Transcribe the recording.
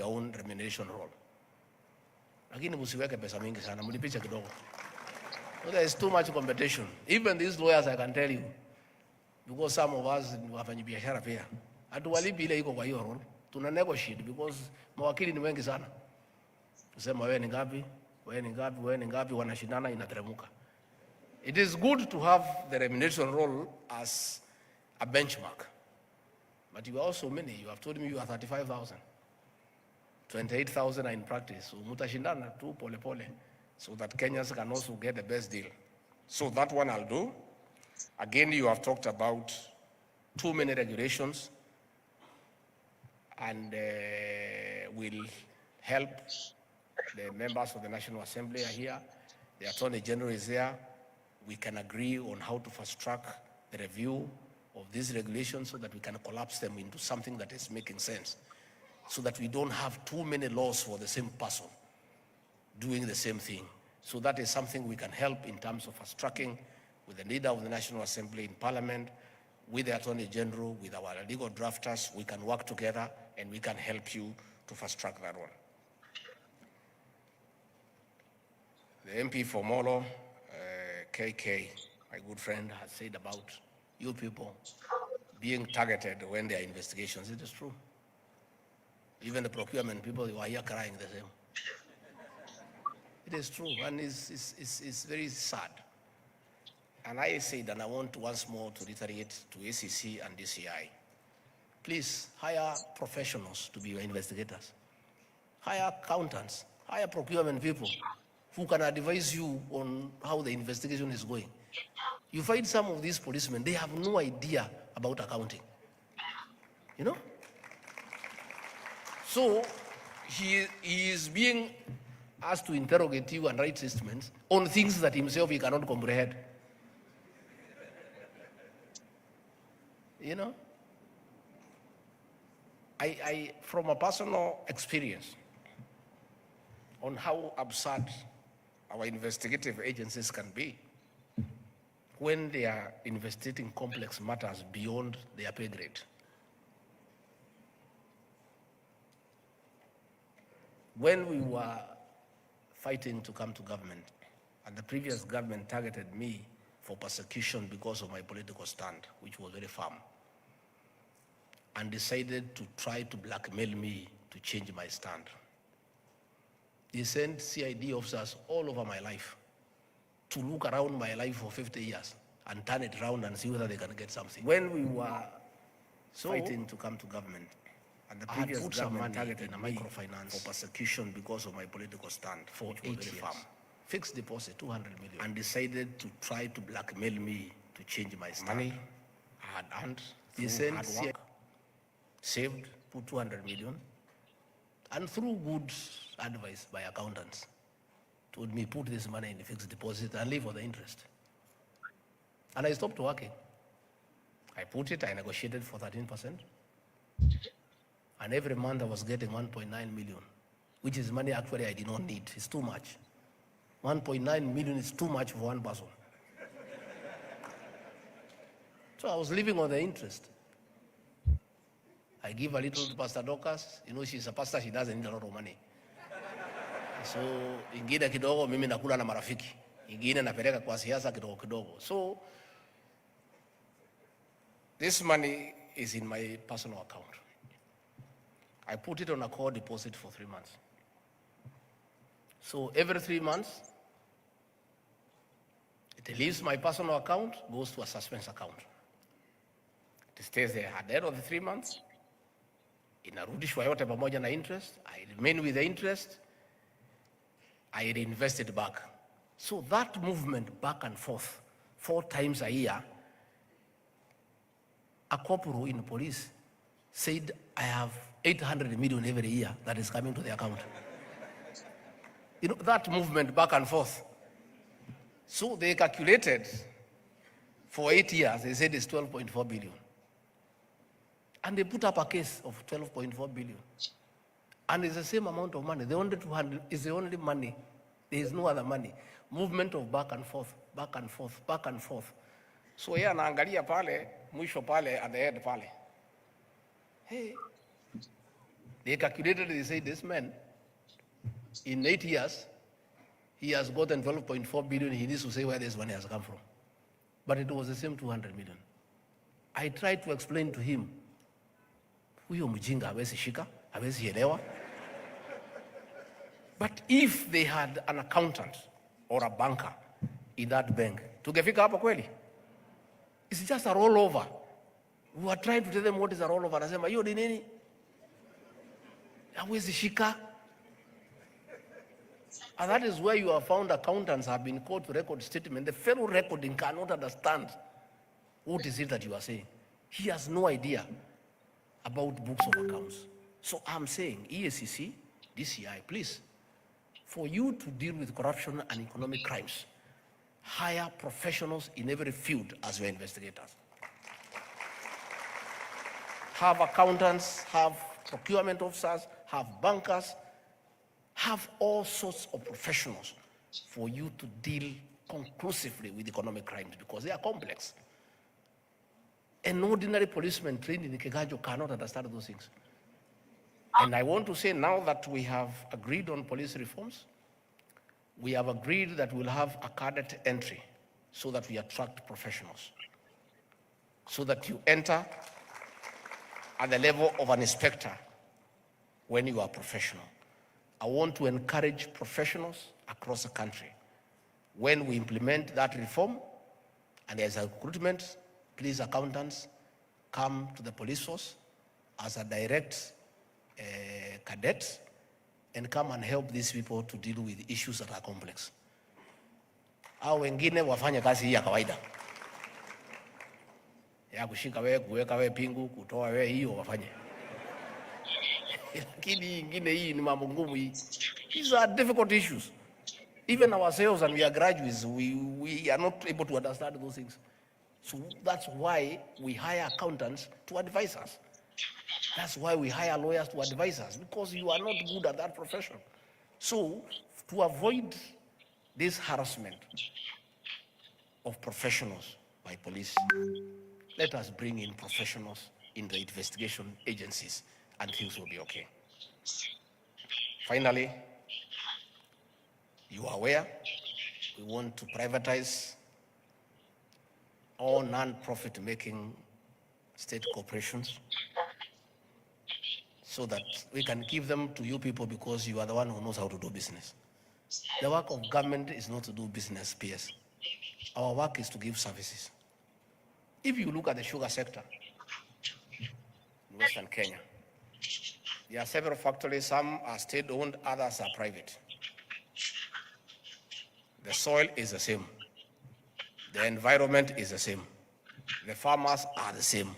your own remuneration roll. Lakini msiweke pesa mingi sana, mlipiche kidogo. There is too much competition. Even these lawyers, I can tell you, because some of us wafanyi biashara pia hatuwalipi ile iko kwa hiyo role. Tuna negotiate because mawakili ni wengi sana. Tusema wewe ni ngapi, wewe ni ngapi, wewe ni ngapi, wanashindana inateremuka. It is good to have the remuneration role as a benchmark. But you are also many. You have told me you are 35,000. 28,000 are in practice. So mutashindana tu pole pole so that Kenyans can also get the best deal. So that one I'll do. Again, you have talked about too many regulations, and will help. The members of the National Assembly are here. The Attorney General is here. We can agree on how to fast track the review of these regulations so that we can collapse them into something that is making sense, so that we don't have too many laws for the same person doing the same thing. So that is something we can help in terms of fast tracking with the leader of the National Assembly in Parliament, with the Attorney General, with our legal drafters. We can work together and we can help you to fast track that one. The MP for Molo, KK, my good friend, has said about you people being targeted when there are investigations. It is true. Even the procurement people, they were here crying the same. It is true, and it's very sad. And I said, and I want once more to reiterate to ACC and DCI, please hire professionals to be your investigators. Hire accountants, hire procurement people who can advise you on how the investigation is going. You find some of these policemen, they have no idea about accounting. You know? So he is being asked to interrogate you and write statements on things that himself he cannot comprehend. You know? I from a personal experience on how absurd our investigative agencies can be when they are investigating complex matters beyond their pay grade. When we were fighting to come to government, and the previous government targeted me for persecution because of my political stand, which was very firm, and decided to try to blackmail me to change my stand. They sent CID officers all over my life to look around my life for 50 years and turn it around and see whether they can get something. When we were fighting to come to government, and the previous government targeted in a microfinance for persecution because of my political stand for 8 years. Firm. Fixed deposit, 200 million, and decided to try to blackmail me to change my stand. Money I had earned, they sent work, saved, put 200 million, and through good advice by accountants, told me put this money in the fixed deposit and leave for the interest. And I stopped working. I put it, I negotiated for 13%. And every month I was getting 1.9 million, which is money actually I did not need. It's too much. 1.9 million is too much for one person. So I was living on the interest. I give a little to Pastor Dorcas. You know, she's a pastor, she doesn't need a lot of money. So, ingine kidogo mimi nakula na marafiki. Ingine napeleka kwa siasa kidogo kidogo. So, this money is in my personal account. I put it on a core deposit for 3 months. So every 3 months, it leaves my personal account, goes to a suspense account. It stays there at the end of the 3 months. Inarudishwa yote pamoja na interest. I remain with the interest. I reinvest it back. So that movement back and forth 4 times a year, a corporal in the police said, I have 800 million every year that is coming to the account. You know, that movement back and forth. So they calculated for 8 years, they said it's 12.4 billion. And they put up a case of 12.4 billion. And it's the same amount of money. The only 200 is the only money. There is no other money. Movement of back and forth, back and forth, back and forth. So yeye anaangalia pale, mwisho pale, at the end pale. Hey, They calculated, they say this man, in 8 years, he has gotten 12.4 billion. He needs to say where this money has come from. But it was the same 200 million. I tried to explain to him, huyo mjinga hawezi shika, hawezi elewa. But if they had an accountant or a banker in that bank, tungefika hapo kweli? It's just a rollover. We are trying to tell them what is a rollover. Anasema hiyo ni nini? Hawezi shika. And that is where you have found accountants have been called to record statement. The fellow recording cannot understand what is it that you are saying. He has no idea about books of accounts. So I'm saying, EACC, DCI, please, for you to deal with corruption and economic crimes, hire professionals in every field as your investigators. Have accountants, have procurement officers, have bankers, have all sorts of professionals for you to deal conclusively with economic crimes because they are complex. An ordinary policeman trained in Gachagua cannot understand those things. And I want to say now that we have agreed on police reforms, we have agreed that we'll have a cadet entry so that we attract professionals, so that you enter at the level of an inspector when you are professional. I want to encourage professionals across the country. When we implement that reform and there's a recruitment, please, accountants, come to the police force as a direct cadet and come and help these people to deal with issues that are complex. Au wengine wafanye kazi hii ya kawaida ya kushika wewe, kuweka wewe pingu, kutoa wewe, hiyo wafanye. Lakini ingine hii ni mambo ngumu hii. These are difficult issues. Even ourselves, and we are graduates, we are not able to understand those things. So that's why we hire accountants to advise us. That's why we hire lawyers to advise us, because you are not good at that profession. So to avoid this harassment of professionals by police, let us bring in professionals in the investigation agencies and things will be okay. Finally, you are aware, we want to privatize all non-profit making state corporations so that we can give them to you people because you are the one who knows how to do business. The work of government is not to do business, PS. Our work is to give services. If you look at the sugar sector in Western Kenya, there are several factories, some are state-owned, others are private. The soil is the same. The environment is the same. The farmers are the same.